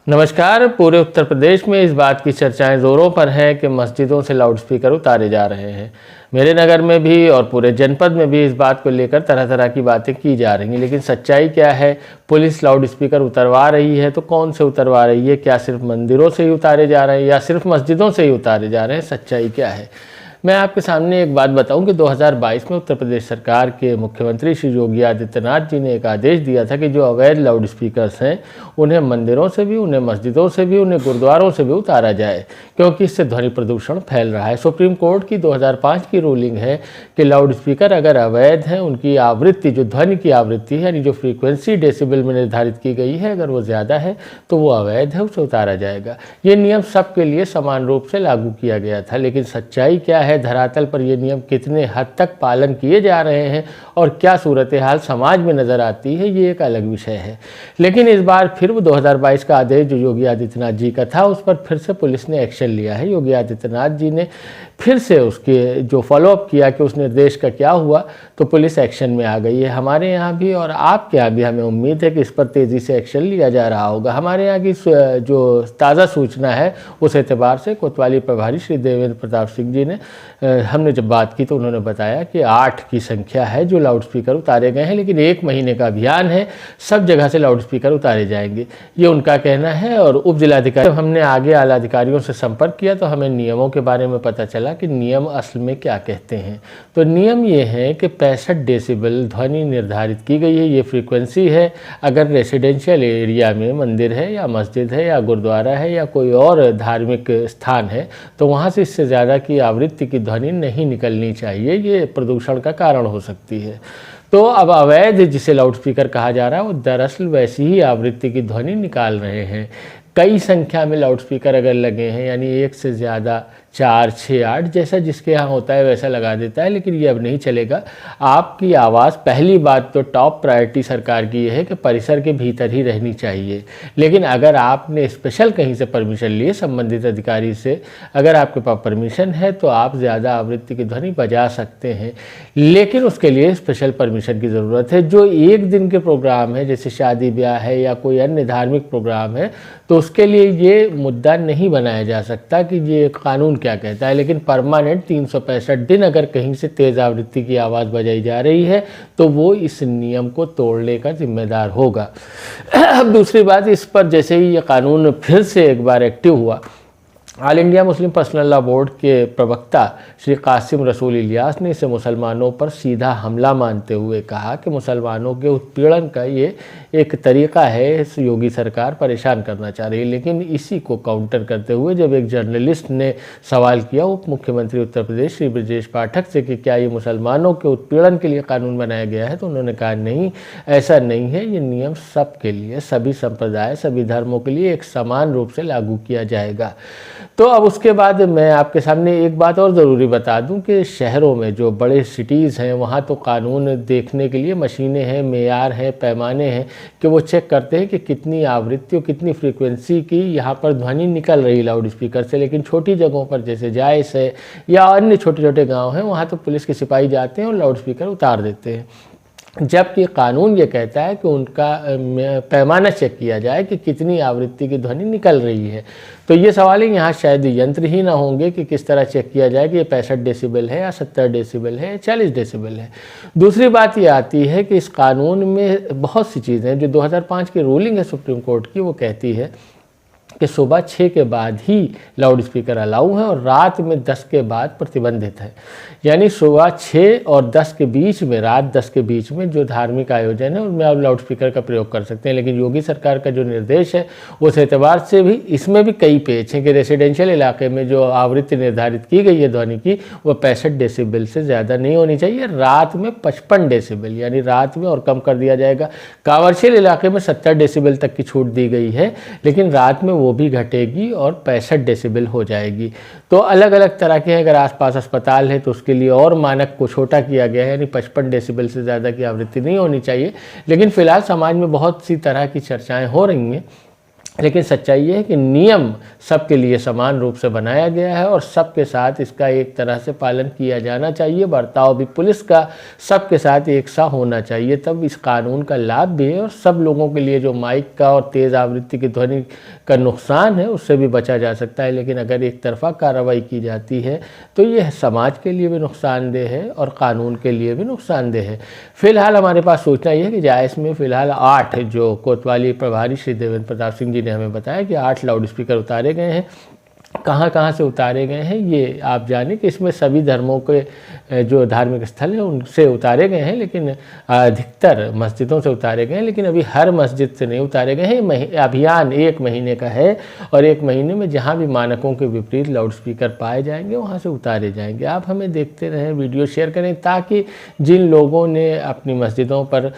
नमस्कार। पूरे उत्तर प्रदेश में इस बात की चर्चाएं ज़ोरों पर हैं कि मस्जिदों से लाउडस्पीकर उतारे जा रहे हैं। मेरे नगर में भी और पूरे जनपद में भी इस बात को लेकर तरह तरह की बातें की जा रही हैं, लेकिन सच्चाई क्या है? पुलिस लाउडस्पीकर उतरवा रही है तो कौन से उतरवा रही है? क्या सिर्फ मंदिरों से ही उतारे जा रहे हैं या सिर्फ मस्जिदों से ही उतारे जा रहे हैं? सच्चाई क्या है? मैं आपके सामने एक बात बताऊं कि 2022 में उत्तर प्रदेश सरकार के मुख्यमंत्री श्री योगी आदित्यनाथ जी ने एक आदेश दिया था कि जो अवैध लाउडस्पीकर्स हैं उन्हें मंदिरों से भी, उन्हें मस्जिदों से भी, उन्हें गुरुद्वारों से भी उतारा जाए, क्योंकि इससे ध्वनि प्रदूषण फैल रहा है। सुप्रीम कोर्ट की 2005 की रूलिंग है कि लाउडस्पीकर अगर अवैध हैं, उनकी आवृत्ति, जो ध्वनि की आवृत्ति है यानी जो फ्रीक्वेंसी डेसिबल में निर्धारित की गई है, अगर वो ज़्यादा है तो वो अवैध है, उसे उतारा जाएगा। ये नियम सबके लिए समान रूप से लागू किया गया था, लेकिन सच्चाई क्या है? धरातल पर ये नियम कितने हद तक पालन किए जा रहे हैं और क्या सूरत हाल समाज में नजर आती है, ये एक अलग विषय है। लेकिन इस बार फिर वो 2022 का आदेश जो योगी आदित्यनाथ जी का था, उस पर फिर से पुलिस ने एक्शन लिया है। योगी आदित्यनाथ जी ने फिर से उसके जो फॉलोअप किया कि उस निर्देश का क्या हुआ, तो पुलिस एक्शन में आ गई है। हमारे यहाँ भी और आपके यहाँ भी हमें उम्मीद है कि इस पर तेज़ी से एक्शन लिया जा रहा होगा। हमारे यहाँ की जो ताज़ा सूचना है उस एतबार से कोतवाली प्रभारी श्री देवेंद्र प्रताप सिंह जी ने, हमने जब बात की तो उन्होंने बताया कि 8 की संख्या है जो लाउडस्पीकर उतारे गए हैं, लेकिन 1 महीने का अभियान है, सब जगह से लाउडस्पीकर उतारे जाएंगे, ये उनका कहना है। और उप जिलाधिकारी, हमने आगे आला अधिकारियों से संपर्क किया तो हमें नियमों के बारे में पता चला कि नियम असल में क्या कहते हैं। तो नियम ये है कि 65 डेसिबल ध्वनि निर्धारित की गई है, ये फ्रीक्वेंसी है। अगर रेसिडेंशियल एरिया में मंदिर है या मस्जिद है या गुरुद्वारा है या कोई और धार्मिक स्थान है तो वहाँ से इससे ज़्यादा की आवृत्ति की ध्वनि नहीं निकलनी चाहिए, ये प्रदूषण का कारण हो सकती है। तो अब अवैध जिसे लाउडस्पीकर कहा जा रहा है वो दरअसल वैसी ही आवृत्ति की ध्वनि निकाल रहे हैं। कई संख्या में लाउडस्पीकर अगर लगे हैं, यानी एक से ज़्यादा, 4, 6, 8 जैसा जिसके यहाँ होता है वैसा लगा देता है, लेकिन ये अब नहीं चलेगा। आपकी आवाज़, पहली बात तो टॉप प्रायोरिटी सरकार की ये है कि परिसर के भीतर ही रहनी चाहिए। लेकिन अगर आपने स्पेशल कहीं से परमिशन लिए संबंधित अधिकारी से, अगर आपके पास परमिशन है तो आप ज़्यादा आवृत्ति की ध्वनि बजा सकते हैं, लेकिन उसके लिए स्पेशल परमिशन की ज़रूरत है। जो एक दिन के प्रोग्राम है, जैसे शादी ब्याह है या कोई अन्य धार्मिक प्रोग्राम है, तो उसके लिए ये मुद्दा नहीं बनाया जा सकता कि ये कानून क्या कहता है। लेकिन परमानेंट 365 दिन अगर कहीं से तेज़ आवृत्ति की आवाज़ बजाई जा रही है तो वो इस नियम को तोड़ने का जिम्मेदार होगा। अब दूसरी बात, इस पर जैसे ही ये कानून फिर से एक बार एक्टिव हुआ, all India Muslim personal law board के प्रवक्ता श्री कासिम रसूल इलियास ने इसे मुसलमानों पर सीधा हमला मानते हुए कहा कि मुसलमानों के उत्पीड़न का ये एक तरीका है, इस योगी सरकार परेशान करना चाह रही है। लेकिन इसी को काउंटर करते हुए जब एक जर्नलिस्ट ने सवाल किया उप मुख्यमंत्री उत्तर प्रदेश श्री ब्रजेश पाठक से कि क्या ये मुसलमानों के उत्पीड़न के लिए कानून बनाया गया है, तो उन्होंने कहा नहीं, ऐसा नहीं है, ये नियम सबके लिए, सभी संप्रदाय, सभी धर्मों के लिए एक समान रूप से लागू किया जाएगा। तो अब उसके बाद मैं आपके सामने एक बात और ज़रूरी बता दूं कि शहरों में जो बड़े सिटीज़ हैं वहाँ तो कानून देखने के लिए मशीनें हैं, मेयार हैं, पैमाने हैं कि वो चेक करते हैं कि कितनी आवृत्ति और कितनी फ्रीक्वेंसी की यहाँ पर ध्वनि निकल रही लाउड स्पीकर से। लेकिन छोटी जगहों पर जैसे जायस है या अन्य छोटे छोटे गाँव हैं, वहाँ तो पुलिस के सिपाही जाते हैं और लाउड स्पीकर उतार देते हैं, जबकि कानून ये कहता है कि उनका पैमाना चेक किया जाए कि कितनी आवृत्ति की ध्वनि निकल रही है। तो ये सवाल है, यहाँ शायद यंत्र ही ना होंगे कि किस तरह चेक किया जाए कि ये 65 डेसिबल है या 70 डेसिबल है या 40 डेसिबल है। दूसरी बात ये आती है कि इस कानून में बहुत सी चीज़ें, जो 2005 की रूलिंग है सुप्रीम कोर्ट की, वो कहती है कि सुबह 6 के बाद ही लाउड स्पीकर अलाउ है और रात में 10 के बाद प्रतिबंधित है। यानी सुबह 6 और 10 के बीच में, रात 10 के बीच में जो धार्मिक आयोजन है उनमें आप लाउड स्पीकर का प्रयोग कर सकते हैं। लेकिन योगी सरकार का जो निर्देश है उस एतबार से भी इसमें भी कई पेच हैं कि रेसिडेंशियल इलाके में जो आवृत्ति निर्धारित की गई है ध्वनि की, वो 65 डेसिबल से ज़्यादा नहीं होनी चाहिए। रात में 55 डेसिबल, यानी रात में और कम कर दिया जाएगा। कमर्शियल इलाके में 70 डेसिबल तक की छूट दी गई है, लेकिन रात में वो भी घटेगी और 65 डेसिबल हो जाएगी। तो अलग अलग तरह के, अगर आसपास अस्पताल है तो उसके लिए और मानक को छोटा किया गया है, यानी 55 डेसिबल से ज़्यादा की आवृत्ति नहीं होनी चाहिए। लेकिन फिलहाल समाज में बहुत सी तरह की चर्चाएं हो रही हैं लेकिन सच्चाई ये है कि नियम सबके लिए समान रूप से बनाया गया है और सबके साथ इसका एक तरह से पालन किया जाना चाहिए। बर्ताव भी पुलिस का सबके साथ एक सा होना चाहिए, तब इस कानून का लाभ भी है और सब लोगों के लिए जो माइक का और तेज़ आवृत्ति की ध्वनि का नुकसान है उससे भी बचा जा सकता है। लेकिन अगर एक तरफा कार्रवाई की जाती है तो यह समाज के लिए भी नुकसानदेह है और कानून के लिए भी नुकसानदेह है। फिलहाल हमारे पास सूचना यह है कि जायस में फ़िलहाल 8 जो कोतवाली प्रभारी श्री देवेंद्र प्रताप सिंह जी ने हमें बताया कि 8 लाउड स्पीकर उतारे गए हैं। कहाँ कहाँ से उतारे गए हैं ये आप जानें कि इसमें सभी धर्मों के जो धार्मिक स्थल हैं उनसे उतारे गए हैं, लेकिन अधिकतर मस्जिदों से उतारे गए हैं। लेकिन अभी हर मस्जिद से नहीं उतारे गए हैं। अभियान 1 महीने का है और 1 महीने में जहाँ भी मानकों के विपरीत लाउड स्पीकर पाए जाएंगे वहाँ से उतारे जाएंगे। आप हमें देखते रहें, वीडियो शेयर करें, ताकि जिन लोगों ने अपनी मस्जिदों पर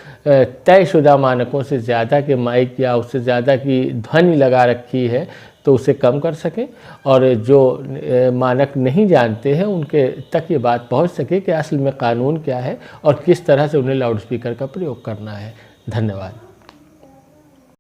तयशुदा मानकों से ज़्यादा के माइक या उससे ज़्यादा की ध्वनि लगा रखी है तो उसे कम कर सकें, और जो मानक नहीं जानते हैं उनके तक ये बात पहुंच सके कि असल में कानून क्या है और किस तरह से उन्हें लाउड स्पीकर का प्रयोग करना है। धन्यवाद।